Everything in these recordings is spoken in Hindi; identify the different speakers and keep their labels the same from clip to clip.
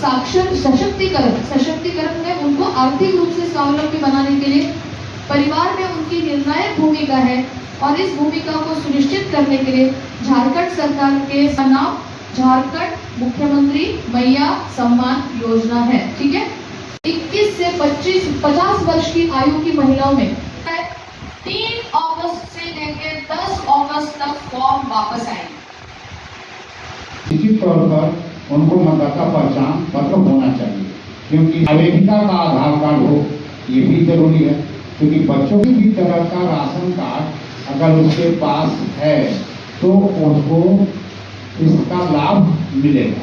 Speaker 1: साक्षर सशक्तिकरण में उनको आर्थिक रूप से स्वावलंबी बनाने के लिए परिवार में उनकी निर्णायक भूमिका है और इस भूमिका को सुनिश्चित करने के लिए झारखंड सरकार के नाम झारखंड मुख्यमंत्री मैया सम्मान योजना है। ठीक है, 21 से 50 वर्ष की आयु की महिलाओं में 3 अगस्त से लेकर 10 अगस्त तक फॉर्म वापस आएंगे।
Speaker 2: निश्चित तौर पर उनको मतदाता पहचान पत्र होना चाहिए, क्योंकि आवेदिका का आधार कार्ड हो ये भी जरूरी है, क्योंकि बच्चों की भी तरह का राशन कार्ड अगर उसके पास है तो उसको इसका लाभ मिलेगा।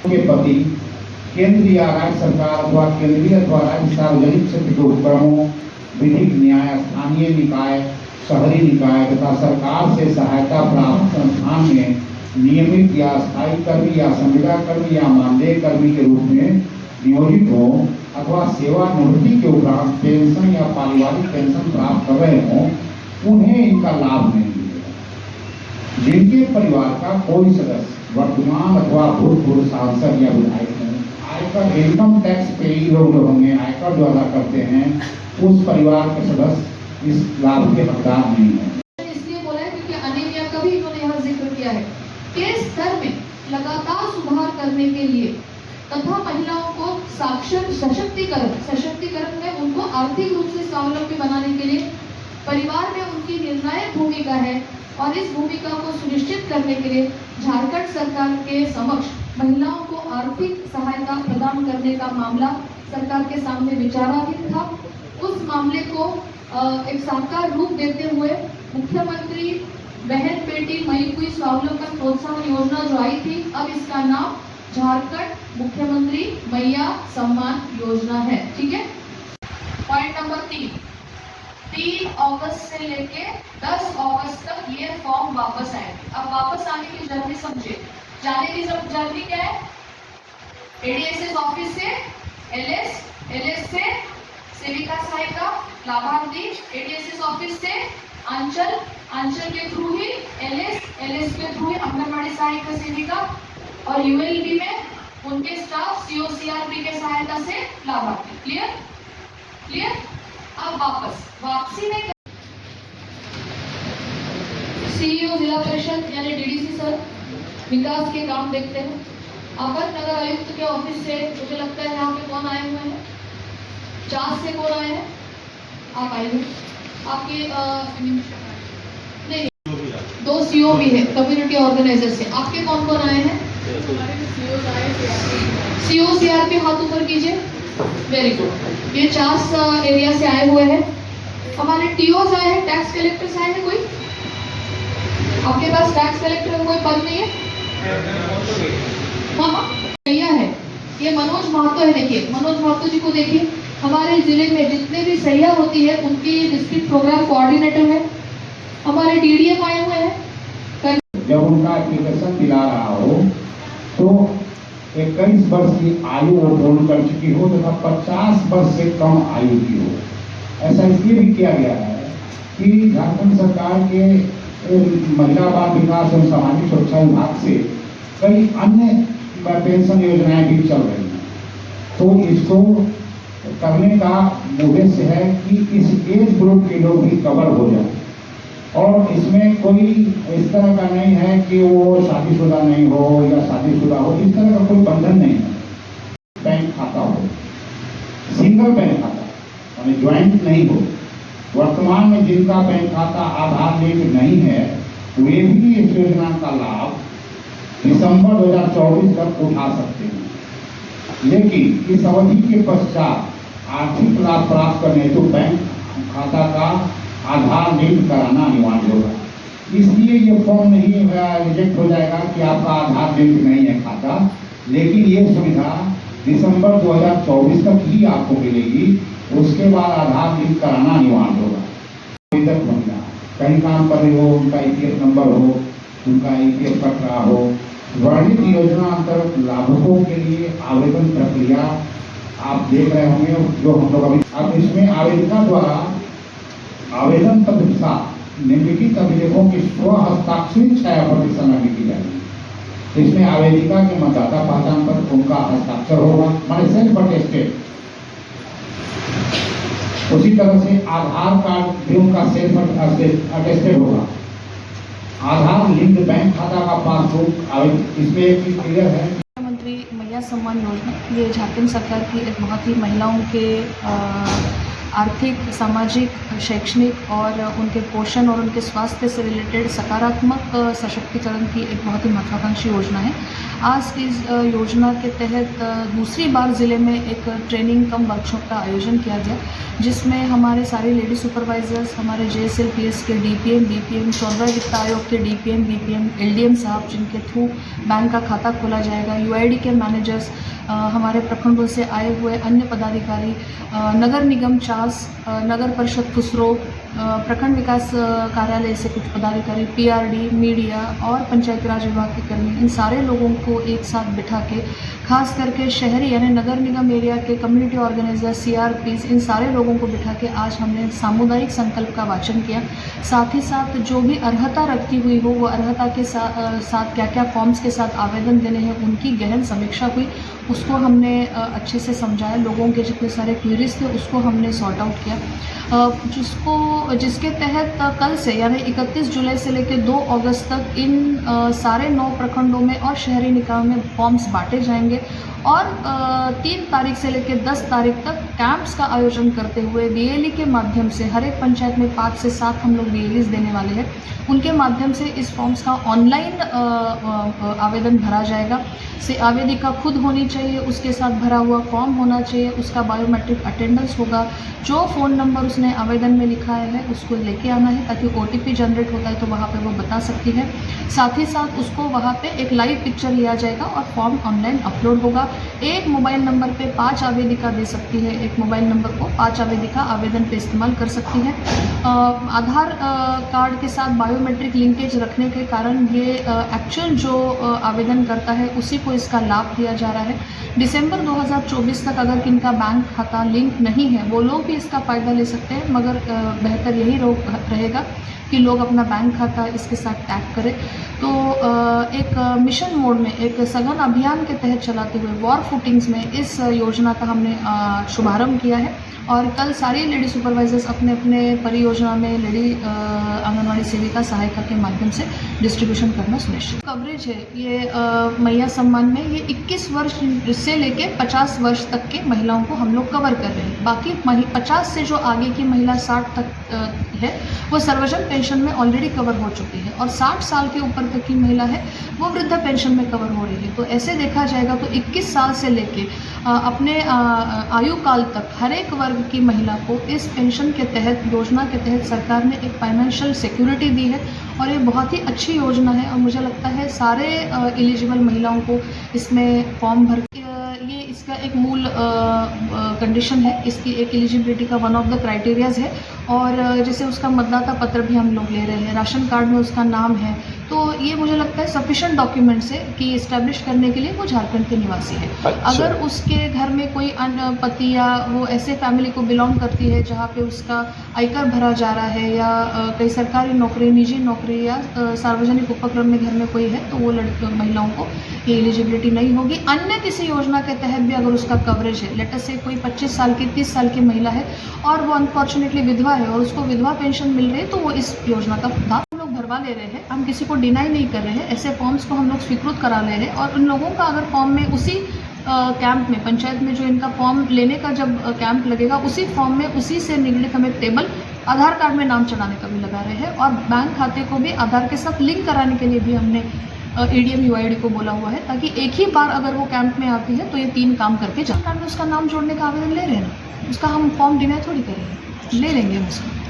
Speaker 2: के प्रति केंद्र या राज्य सरकार अथवा केंद्रीय द्वारा सार्वजनिक क्षेत्र के उपक्रमों, विधिक न्याय, स्थानीय निकाय, शहरी निकाय तथा सरकार से सहायता प्राप्त संस्थान में नियमित या स्थायी कर्मी या संविदा कर्मी या मानदेय कर्मी के रूप में नियोजित हो अथवा सेवानिवृत्ति के उपरांत पेंशन या पारिवारिक पेंशन प्राप्त कर रहे हों, उन्हें इनका लाभ नहीं मिलेगा। जिनके परिवार का कोई सदस्य वर्तमान अथवा भूतपूर्व सांसद या विधायक हैं, आयकर इनकम टैक्स पेई लोग होंगे, आयकर जो अदा करते हैं, उस परिवार के सदस्य इस लाभ के हकदार नहीं है।
Speaker 1: इसलिए बोला है क्योंकि अनीमिया का भी इन्होंने यहाँ जिक्र किया है के स्तर में लगातार सुधार करने के लिए तथा महिलाओं को साक्षर सशक्तिकरण में उनको आर्थिक रूप से स्वावलंबी बनाने के लिए परिवार में उनकी निर्णायक भूमिका है और इस भूमिका को सुनिश्चित करने के लिए झारखंड सरकार के समक्ष महिलाओं को आर्थिक सहायता प्रदान करने का मामला सरकार के सामने विचाराधीन था। उस मामले को एक साकार रूप देते हुए मुख्यमंत्री बहन बेटी मई हुई स्वावलंबन प्रोत्साहन योजना जो आई थी, अब इसका नाम झारखंड मुख्यमंत्री मैया सम्मान योजना है। ठीक है, पॉइंट नंबर 3 अगस्त से लेके 10 अगस्त तक ये फॉर्म वापस आएंगे। अब वापस आने की जर्नी समझे। जाने की जर्नी क्या है? एडीएसएस ऑफिस से एलएस से सेविका सहायिका लाभार्थी, एडीएसएस ऑफिस से अंचल के थ्रू ही एलएस के थ्रू ही आंगनबाड़ी सहायिका सेविका और यूएलबी में उनके स्टाफ सीओसीआरपी के सहायता से लाभार्थी। क्लियर? अब वापसी में सीईओ जिला परिषद यानी डीडीसी सर विकास के काम देखते हैं। अपर नगर आयुक्त के ऑफिस से मुझे लगता है यहाँ पे कौन आए हुए हैं? चास से कौन आए हैं? आप आए हुए आपके नहीं 2 सीओ भी है कम्युनिटी ऑर्गेनाइजर से। आपके कौन कौन आए हैं? सीओ सीआरपी हाथ ऊपर कीजिए। वेरी गुड, ये चास एरिया से आए हुए हैं। हमारे टीओज आए हैं, टैक्स कलेक्टर्स आए हैं। कोई आपके पास टैक्स कलेक्टर का कोई पद नहीं है? हाँ भैया है, ये मनोज महतो है। देखिए मनोज महतो जी को देखिए, हमारे जिले में जितने भी सैया होती है उनकी डिस्ट्रिक्ट प्रोग्राम कोऑर्डिनेटर है। हमारे डीडीएम आए हुए हैं।
Speaker 2: जब उनका एप्लीकेशन दिला रहा हो तो 21 वर्ष की आयु वो पूर्ण कर चुकी हो तथा 50 वर्ष से कम आयु की हो। ऐसा इसलिए भी किया गया है कि झारखंड सरकार के महिला बाल विकास एवं सामाजिक सुरक्षा विभाग से कई अन्य पेंशन योजनाएं भी चल रही हैं, तो इसको करने का उद्देश्य है कि इस एज ग्रुप के लोग भी कवर हो जाए और इसमें कोई इस तरह का नहीं है कि वो शादीशुदा नहीं हो या शादीशुदा हो, इस तरह का कोई बंधन नहीं है। बैंक खाता हो, सिंगल बैंक खाता यानी ज्वाइंट नहीं हो। वर्तमान में जिनका बैंक खाता आधार लिंक नहीं है वे भी इस योजना का लाभ दिसंबर 2024 तक उठा सकते हैं, लेकिन इस अवधि के पश्चात आर्थिक लाभ प्राप्त करने हेतु बैंक खाता का आधार लिंक कराना अनिवार्य होगा। इसलिए ये फॉर्म नहीं रिजेक्ट हो जाएगा कि आपका आधार लिंक नहीं है खाता, लेकिन ये सुविधा दिसंबर 2024 तक ही आपको मिलेगी। उसके बाद आधार लिंक कराना अनिवार्य होगा। महिला कहीं काम कर रही हो, उनका ईपीएफ नंबर हो, उनका ईपीएफ कट रहा हो, वर्णित योजना अंतर्गत लाभुकों के लिए आवेदन प्रक्रिया आप देख रहे होंगे जो हम लोग अभी। अब इसमें आवेदिका द्वारा आवेदन पत्र के साथ निम्नलिखित अभिलेखों की स्व हस्ताक्षरित छायाप्रति समय में की जाएगी। इसमें आवेदिका के मतदाता पहचान पत्र, उनका हस्ताक्षर होगा, माने सेल्फ अटेस्टेड। उसी तरह से आधार कार्ड भी उनका सेल्फ अटेस्टेड होगा। आधार लिंक्ड बैंक खाता का पासबुक, इसमें एक चीज क्लियर है।
Speaker 3: मुख्यमंत्री मैया सम्मान योजना ये झारखंड सरकार की एक बहुत ही महिलाओं के आर्थिक, सामाजिक, शैक्षणिक और उनके पोषण और उनके स्वास्थ्य से रिलेटेड सकारात्मक सशक्तिकरण की एक बहुत ही महत्वाकांक्षी योजना है। आज इस योजना के तहत दूसरी बार ज़िले में एक ट्रेनिंग कम वर्कशॉप का आयोजन किया गया, जिसमें हमारे सारे लेडी सुपरवाइजर्स, हमारे JSLPS के DPM, BPM, 14वें वित्त आयोग के DPM, BPM, LDM साहब जिनके थ्रू बैंक का खाता खोला जाएगा, UID के मैनेजर्स, हमारे प्रखंडों से आए हुए अन्य पदाधिकारी, नगर निगम चास, नगर परिषद खुसरो, प्रखंड विकास कार्यालय से कुछ पदाधिकारी, PRD, मीडिया और पंचायती राज विभाग के कर्मी, इन सारे लोगों को एक साथ बिठा के, खास करके शहरी यानी नगर निगम एरिया के कम्युनिटी ऑर्गेनाइजर, CRPs, इन सारे लोगों को बिठा के आज हमने सामुदायिक संकल्प का वाचन किया। साथ ही साथ जो भी अर्हता रखती हुई हो, वो अर्हता के साथ क्या क्या फॉर्म्स के साथ आवेदन देने हैं, उनकी गहन समीक्षा हुई। उसको हमने अच्छे से समझाया, लोगों के जितने सारे क्वेरीज थे उसको हमने सॉर्ट आउट किया, जिसके तहत कल से यानी 31 जुलाई से लेकर 2 अगस्त तक इन सारे 9 प्रखंडों में और शहरी निकायों में फॉर्म्स बांटे जाएंगे और 3 तारीख से लेकर 10 तारीख तक कैंप्स का आयोजन करते हुए BLE के माध्यम से हर एक पंचायत में 5 से 7 हम लोग BLEs देने वाले हैं। उनके माध्यम से इस फॉर्म्स का ऑनलाइन आवेदन भरा जाएगा। से आवेदिका खुद होनी चाहिए, उसके साथ भरा हुआ फॉर्म होना चाहिए, उसका बायोमेट्रिक अटेंडेंस होगा, जो फ़ोन नंबर उसने आवेदन में लिखा है उसको लेके आना है, ताकि OTP जनरेट होता है तो वहाँ पे वो बता सकती है। साथ ही साथ उसको वहाँ पे एक लाइव पिक्चर लिया जाएगा और फॉर्म ऑनलाइन अपलोड होगा। एक मोबाइल नंबर पे 5 आवेदिका दे सकती है, एक मोबाइल नंबर को 5 आवेदिका आवेदन पे इस्तेमाल कर सकती है। आधार कार्ड के साथ बायोमेट्रिक लिंकेज रखने के कारण ये एक्चुअल जो आवेदन करता है उसी को इसका लाभ दिया जा रहा है। दिसंबर 2024 तक अगर किनका बैंक खाता लिंक नहीं है वो लोग भी इसका फ़ायदा ले सकते हैं, मगर बेहतर यही रहेगा कि लोग अपना बैंक खाता इसके साथ टैग करें। तो एक मिशन मोड में, एक सघन अभियान के तहत चलाते हुए वॉर फुटिंग्स में इस योजना का हमने शुभारंभ किया है और कल सारी लेडी सुपरवाइजर्स अपने अपने परियोजना में लेडी आंगनवाड़ी सेविका सहायिका के माध्यम से डिस्ट्रीब्यूशन करना सुनिश्चित। कवरेज है ये मैया सम्मान में, ये 21 वर्ष से लेके 50 वर्ष तक के महिलाओं को हम लोग कवर कर रहे हैं। बाकी 50 से जो आगे की महिला 60 तक है वो सर्वजन पेंशन में ऑलरेडी कवर हो चुकी है और 60 साल के ऊपर तक की महिला है वो वृद्धा पेंशन में कवर हो रही है। तो ऐसे देखा जाएगा तो 21 साल से लेके अपने आयु काल तक हर एक वर्ग की महिला को इस पेंशन के तहत, योजना के तहत सरकार ने एक फाइनेंशियल सिक्योरिटी दी है और ये बहुत ही अच्छी योजना है और मुझे लगता है सारे एलिजिबल महिलाओं को इसमें फॉर्म भर, ये इसका एक मूल कंडीशन है, इसकी एक एलिजिबिलिटी का वन ऑफ द क्राइटेरियाज है। और जैसे उसका मतदाता पत्र भी हम लोग ले रहे हैं, राशन कार्ड में उसका नाम है, तो ये मुझे लगता है सफिशेंट डॉक्यूमेंट्स है कि इस्टेब्लिश करने के लिए वो झारखंड के निवासी है।
Speaker 4: अच्छा।
Speaker 3: अगर उसके घर में कोई अन्य पति या वो ऐसे फैमिली को बिलोंग करती है जहाँ पे उसका आयकर भरा जा रहा है या कई सरकारी नौकरी, निजी नौकरी या सार्वजनिक उपक्रम में घर में कोई है, तो वो महिलाओं को ये एलिजिबिलिटी नहीं होगी। अन्य किसी योजना के तहत भी अगर उसका कवरेज है, लेट अस से कोई 25 साल की 30 साल की महिला है और वो अनफॉर्चुनेटली विधवा है और उसको विधवा पेंशन मिल रही है, तो वो इस योजना का लाभ हम लोग भरवा ले रहे हैं। हम किसी को डिनाई नहीं कर रहे हैं, ऐसे फॉर्म्स को हम लोग स्वीकृत करा ले रहे हैं और उन लोगों का अगर फॉर्म में उसी कैंप में, पंचायत में जो इनका फॉर्म लेने का जब कैंप लगेगा, उसी फॉर्म में उसी से निगडित हम एक टेबल आधार कार्ड में नाम चढ़ाने का भी लगा रहे हैं और बैंक खाते को भी आधार के साथ लिंक कराने के लिए भी हमने ADM UID को बोला हुआ है, ताकि एक ही बार अगर वो कैंप में आती है तो ये 3 काम करके आधार कार्ड में उसका नाम जोड़ने का आवेदन ले रहे हैं ना, उसका हम फॉर्म डिनाई थोड़ी करेंगे, ले लेंगे हम उसका।